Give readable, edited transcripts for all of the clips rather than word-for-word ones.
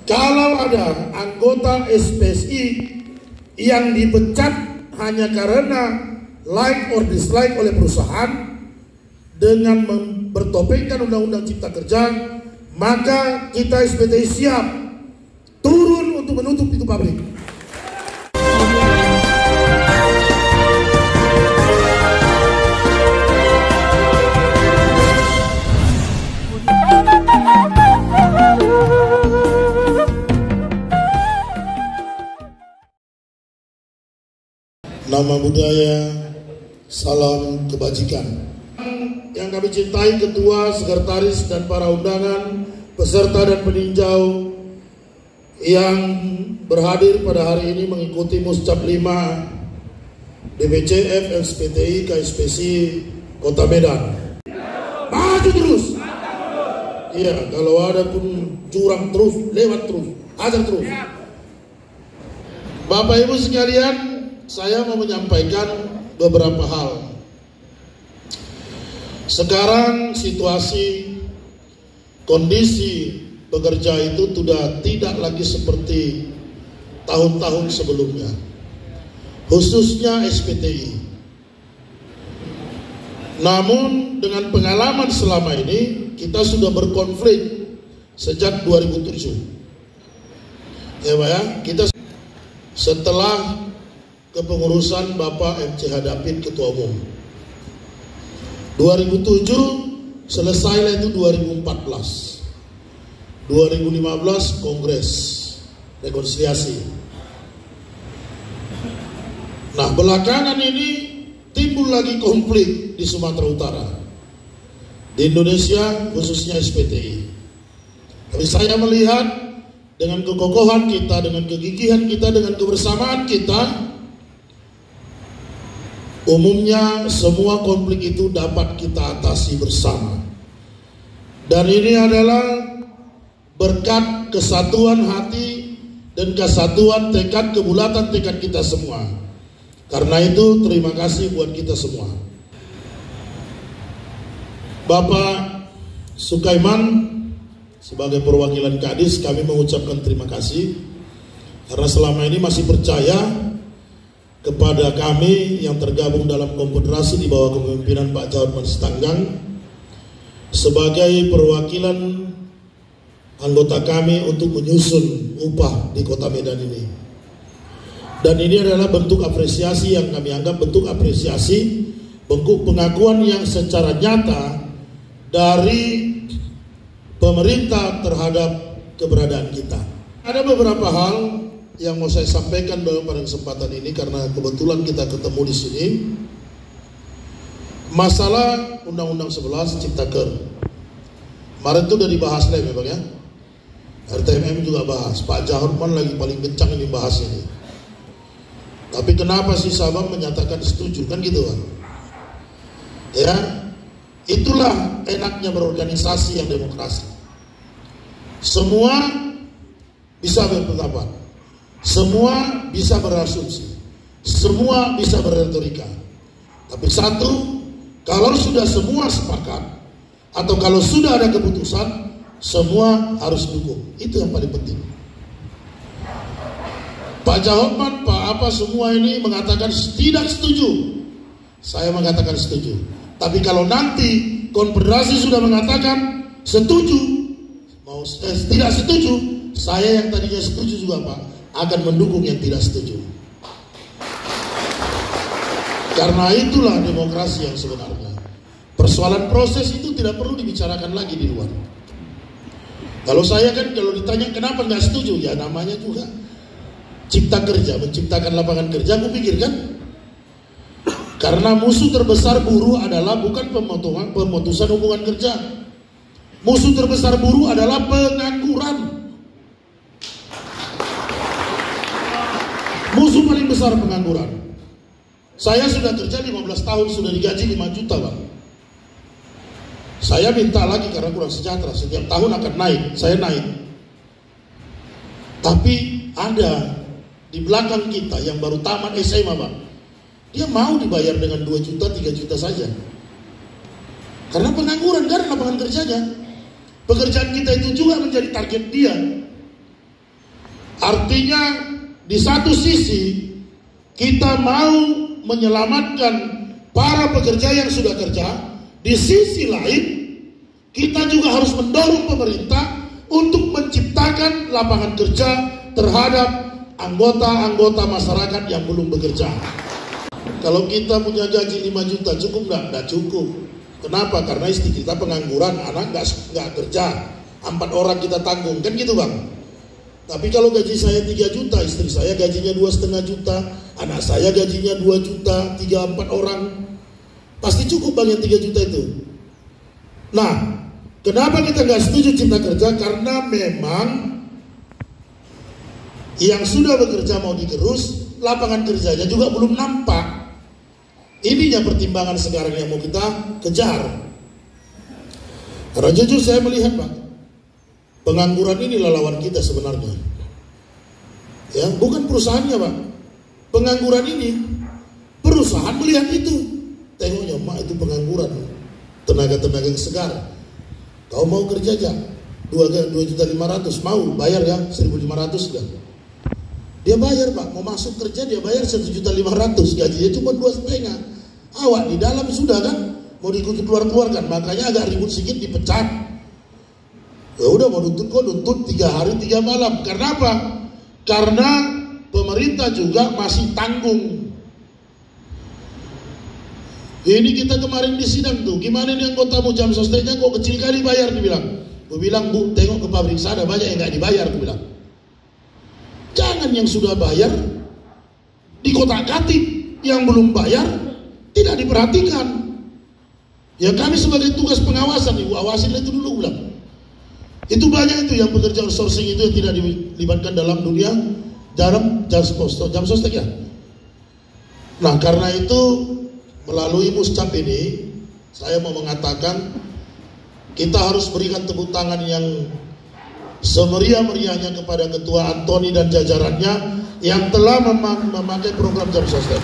Kalau ada anggota SPSI yang dipecat hanya karena like or dislike oleh perusahaan dengan bertopengkan Undang-Undang Cipta Kerja, maka kita SPTI siap turun untuk menutup itu pabrik. Nama budaya, salam kebajikan. Yang kami cintai ketua, sekretaris, dan para undangan, peserta dan peninjau yang berhadir pada hari ini mengikuti Muscap 5 DPCF SPTI KSPSI Kota Medan. Maju terus. Iya, kalau ada pun curang terus, lewat terus, ajar terus. Bapak Ibu sekalian, saya mau menyampaikan beberapa hal. Sekarang situasi kondisi pekerja itu sudah tidak lagi seperti tahun-tahun sebelumnya, khususnya SPTI. Namun dengan pengalaman selama ini, kita sudah berkonflik sejak 2007. Ya Pak ya, kita setelah kepengurusan Bapak MCH David Ketua Umum 2007, selesailah itu 2014, 2015 Kongres Rekonsiliasi. Nah belakangan ini timbul lagi konflik di Sumatera Utara, di Indonesia khususnya SPTI. Tapi saya melihat dengan kekokohan kita, dengan kegigihan kita, dengan kebersamaan kita, umumnya semua konflik itu dapat kita atasi bersama. Dan ini adalah berkat kesatuan hati dan kesatuan tekad, kebulatan tekad kita semua. Karena itu terima kasih buat kita semua. Bapak Sukaiman sebagai perwakilan Kadis, kami mengucapkan terima kasih karena selama ini masih percaya kepada kami yang tergabung dalam konfederasi di bawah kepemimpinan Pak Jahotman Sitanggang sebagai perwakilan anggota kami untuk menyusun upah di Kota Medan ini. Dan ini adalah bentuk apresiasi yang kami anggap bentuk apresiasi, bentuk pengakuan yang secara nyata dari pemerintah terhadap keberadaan kita. Ada beberapa hal yang mau saya sampaikan pada kesempatan ini karena kebetulan kita ketemu di sini. Masalah Undang-Undang 11 Ciptaker. Kemarin itu udah dibahas ya Bang ya. RTMM juga bahas. Pak Jahotman lagi paling kencang ini bahas ini. Tapi kenapa sih Sabang menyatakan setuju kan gitu Bang? Ya, itulah enaknya berorganisasi yang demokrasi. Semua bisa berpendapat. Semua bisa berasumsi, semua bisa berretorika. Tapi satu, kalau sudah semua sepakat atau kalau sudah ada keputusan, semua harus dukung. Itu yang paling penting. Pak Jahotman, Pak apa semua ini mengatakan tidak setuju. Saya mengatakan setuju. Tapi kalau nanti konfederasi sudah mengatakan setuju, mau tidak setuju, saya yang tadinya setuju juga Pak akan mendukung yang tidak setuju. Karena itulah demokrasi yang sebenarnya. Persoalan proses itu tidak perlu dibicarakan lagi di luar. Kalau saya kan kalau ditanya kenapa nggak setuju, ya namanya juga cipta kerja, menciptakan lapangan kerja. Aku pikir kan, karena musuh terbesar buruh adalah bukan pemutusan hubungan kerja. Musuh terbesar buruh adalah pengangguran. Musuh paling besar pengangguran. Saya sudah kerja 15 tahun, sudah digaji 5 juta Bang. Saya minta lagi karena kurang sejahtera. Setiap tahun akan naik, saya naik. Tapi ada di belakang kita yang baru tamat SMA Bang, dia mau dibayar dengan 2 juta, 3 juta saja. Karena pengangguran, karena lapangan kerjanya. Pekerjaan kita itu juga menjadi target dia. Artinya di satu sisi kita mau menyelamatkan para pekerja yang sudah kerja, di sisi lain kita juga harus mendorong pemerintah untuk menciptakan lapangan kerja terhadap anggota-anggota masyarakat yang belum bekerja. Kalau kita punya gaji 5 juta cukup nggak? Nggak cukup. Kenapa? Karena istri kita pengangguran, anak nggak kerja, 4 orang kita tanggung, kan gitu bang. Tapi kalau gaji saya 3 juta, istri saya gajinya 2,5 juta, anak saya gajinya 2 juta, 3-4 orang, pasti cukup bang yang 3 juta itu. Nah, kenapa kita nggak setuju cipta kerja? Karena memang yang sudah bekerja mau digerus, lapangan kerjanya juga belum nampak. Ininya pertimbangan sekarang yang mau kita kejar. Karena jujur saya melihat Pak, pengangguran inilah lawan kita sebenarnya. Ya, bukan perusahaannya Pak. Pengangguran ini, perusahaan melihat itu. Tengoknya, Mak, itu pengangguran. Tenaga-tenaga yang segar. Kau mau kerja aja 2.500.000, mau bayar ya 1.500 kan? Dia bayar Pak, mau masuk kerja dia bayar 1.500.000, gajinya cuma 2,5. Awak di dalam sudah kan, mau diikuti keluar-keluarkan, makanya agak ribut sedikit dipecat. Ya udah mau nuntut kok nuntut 3 hari 3 malam. Karena apa? Karena pemerintah juga masih tanggung. Ini kita kemarin di sidang tuh, gimana nih anggotamu jam sosteknya kok kecil kali bayar, dibilang. Gue bilang, Bu, tengok ke pabrik sana banyak yang nggak dibayar, gue bilang. Jangan yang sudah bayar dikotak-katik, yang belum bayar tidak diperhatikan. Ya kami sebagai tugas pengawasan, Ibu awasin itu dulu, bilang. Itu banyak itu yang bekerja outsourcing itu yang tidak dilibatkan dalam dunia jam sostek ya. Nah karena itu melalui Muscap ini saya mau mengatakan kita harus berikan tepuk tangan yang semeriah-meriahnya kepada Ketua Antoni dan jajarannya yang telah memakai program jam sostek.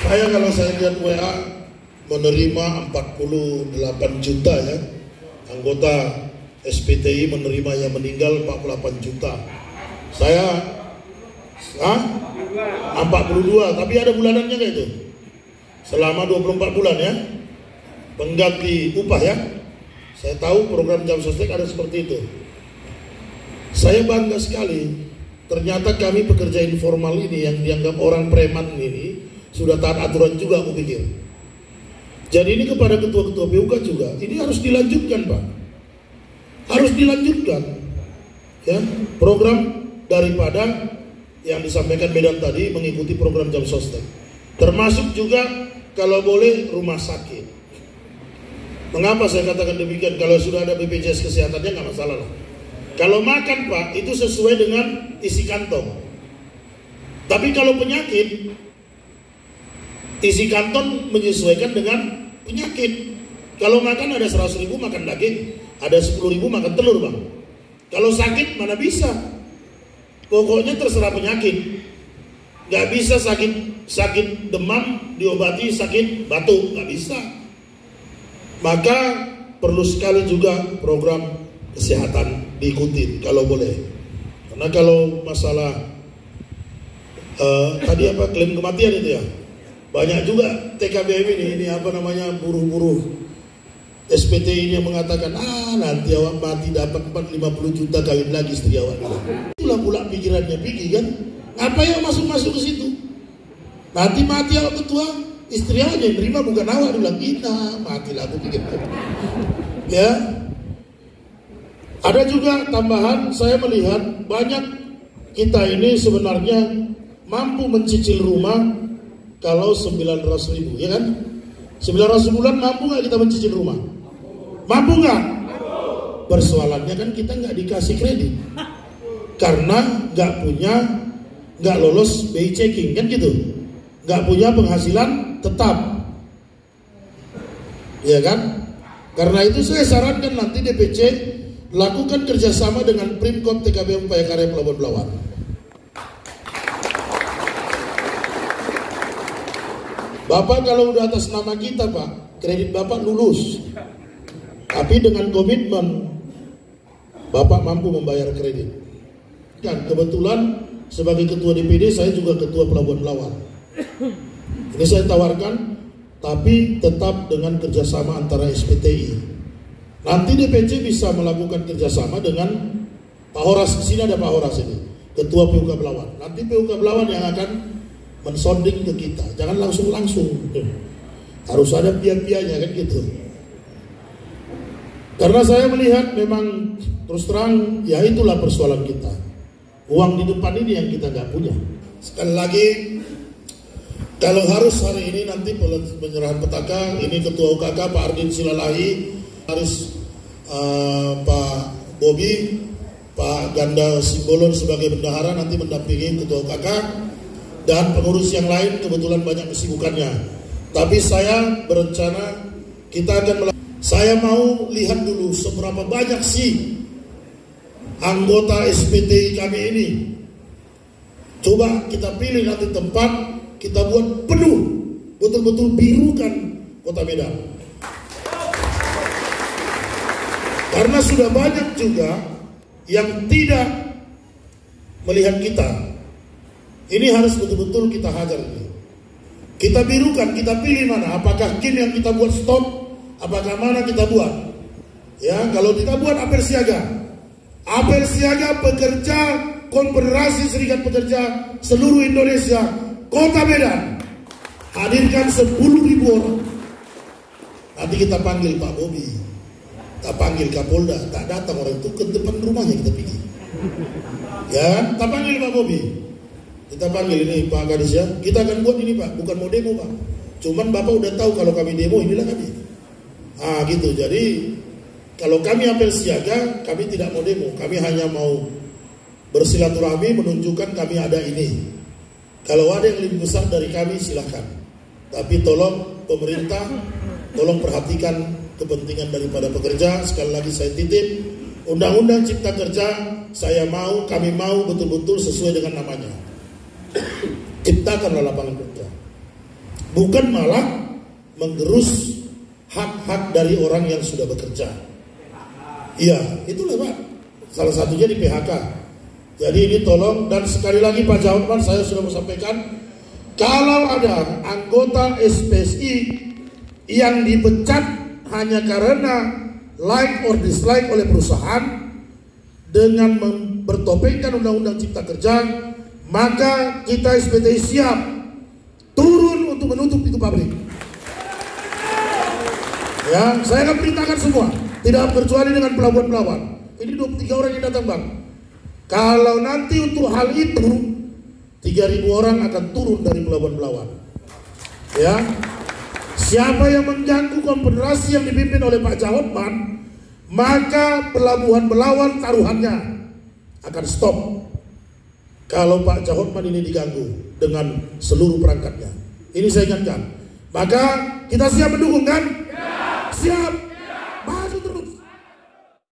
Saya kalau saya lihat WA menerima 48 juta ya, anggota SPTI menerima yang meninggal 48 juta. Saya 42, tapi ada bulanannya nggak itu? Selama 24 bulan ya, pengganti upah ya. Saya tahu program jam sostek ada seperti itu. Saya bangga sekali. Ternyata kami pekerja informal ini yang dianggap orang preman ini sudah taat aturan juga, aku pikir. Jadi ini kepada ketua-ketua PUK juga, ini harus dilanjutkan Pak. Harus dilanjutkan. Ya, program daripada yang disampaikan Medan tadi mengikuti program jam sostek. Termasuk juga kalau boleh rumah sakit. Mengapa saya katakan demikian? Kalau sudah ada BPJS kesehatannya nggak masalah lah. Kalau makan Pak itu sesuai dengan isi kantong. Tapi kalau penyakit, isi kantong menyesuaikan dengan penyakit. Kalau makan ada 100.000 makan daging, ada 10.000 makan telur Bang. Kalau sakit mana bisa? Pokoknya terserah penyakit. Nggak bisa sakit demam diobati sakit batuk, nggak bisa. Maka perlu sekali juga program kesehatan diikuti kalau boleh. Karena kalau masalah tadi apa klaim kematian itu ya, banyak juga TKBM ini apa namanya buruh-buruh SPTI yang mengatakan nanti awak mati dapat 50 juta kawin lagi istri awak. Itulah pula pikirannya Piki kan. Ngapain masuk ke situ? Nanti mati awak ketua, istri awak yang terima bukan awak, bilang matilah aku pikir. Ya. Ada juga tambahan, saya melihat banyak kita ini sebenarnya mampu mencicil rumah kalau 900.000, ya kan? 900 bulan mampu nggak kita mencicil rumah? Mampu nggak? Persoalannya kan kita nggak dikasih kredit karena nggak lolos BI checking kan gitu, nggak punya penghasilan tetap, ya kan? Karena itu saya sarankan nanti DPC lakukan kerjasama dengan Primkop TKBM Upaya Karya Pelabuhan Belawan. Bapak kalau udah atas nama kita Pak, kredit Bapak lulus. Tapi dengan komitmen Bapak mampu membayar kredit. Dan kebetulan sebagai ketua DPD saya juga ketua Pelabuhan Belawan. Ini saya tawarkan, tapi tetap dengan kerjasama antara SPTI. Nanti DPC bisa melakukan kerjasama dengan Pak Horas. Di sini ada Pak Horas ini, ketua PUK Belawan. Nanti PUK Belawan yang akan mensonding ke kita. Jangan langsung, harus ada pihak-pihaknya kan gitu. Karena saya melihat memang terus terang, ya itulah persoalan kita. Uang di depan ini yang kita nggak punya. Sekali lagi, kalau harus hari ini nanti penyerahan petaka, ini Ketua UKK Pak Ardin Silalahi, harus Pak Bobi, Pak Ganda Simbolon sebagai bendahara nanti mendampingi Ketua UKK, dan pengurus yang lain kebetulan banyak kesibukannya. Tapi saya berencana saya mau lihat dulu seberapa banyak sih anggota SPTI kami ini. Coba kita pilih nanti tempat, kita buat penuh, betul-betul birukan Kota Medan. Karena sudah banyak juga yang tidak melihat kita. Ini harus betul-betul kita hajar. Kita birukan, kita pilih mana. Apakah KIM yang kita buat stop, apakah mana kita buat. Ya, kalau kita buat apel siaga. Apel siaga pekerja Konfederasi Serikat Pekerja seluruh Indonesia, Kota Medan, hadirkan 10.000 orang. Nanti kita panggil Pak Bobi, kita panggil Kapolda, tak datang orang itu ke depan rumahnya kita pergi. Ya, kita panggil Pak Bobi, kita panggil ini Pak Gadis ya, kita akan buat ini Pak, bukan mau demo Pak. Cuman Bapak udah tahu kalau kami demo, inilah kami. Ah gitu, jadi kalau kami apel siaga, kami tidak mau demo, kami hanya mau bersilaturahmi menunjukkan kami ada ini. Kalau ada yang lebih besar dari kami silahkan. Tapi tolong pemerintah, tolong perhatikan kepentingan daripada pekerja. Sekali lagi saya titip, Undang-Undang Cipta Kerja kami mau betul-betul sesuai dengan namanya. Ciptakanlah lapangan kerja. Bukan malah menggerus hak-hak dari orang yang sudah bekerja. Iya, itulah Pak. Salah satunya di PHK. Jadi ini tolong, dan sekali lagi Pak Jawabman, saya sudah sampaikan, kalau ada anggota SPSI yang dipecat hanya karena like or dislike oleh perusahaan dengan bertopengkan Undang-Undang Cipta Kerja, maka kita SPTI siap turun untuk menutup itu pabrik. Ya, saya akan perintahkan semua, tidak kecuali dengan Pelabuhan Belawan. Ini 23 orang yang datang Bang. Kalau nanti untuk hal itu 3.000 orang akan turun dari Pelabuhan Belawan. Ya, siapa yang mengganggu konfederasi yang dipimpin oleh Pak Jahotman, maka Pelabuhan Belawan taruhannya akan stop. Kalau Pak Jahotman ini diganggu dengan seluruh perangkatnya, ini saya ingatkan. Maka kita siap mendukung kan? Ya. Siap.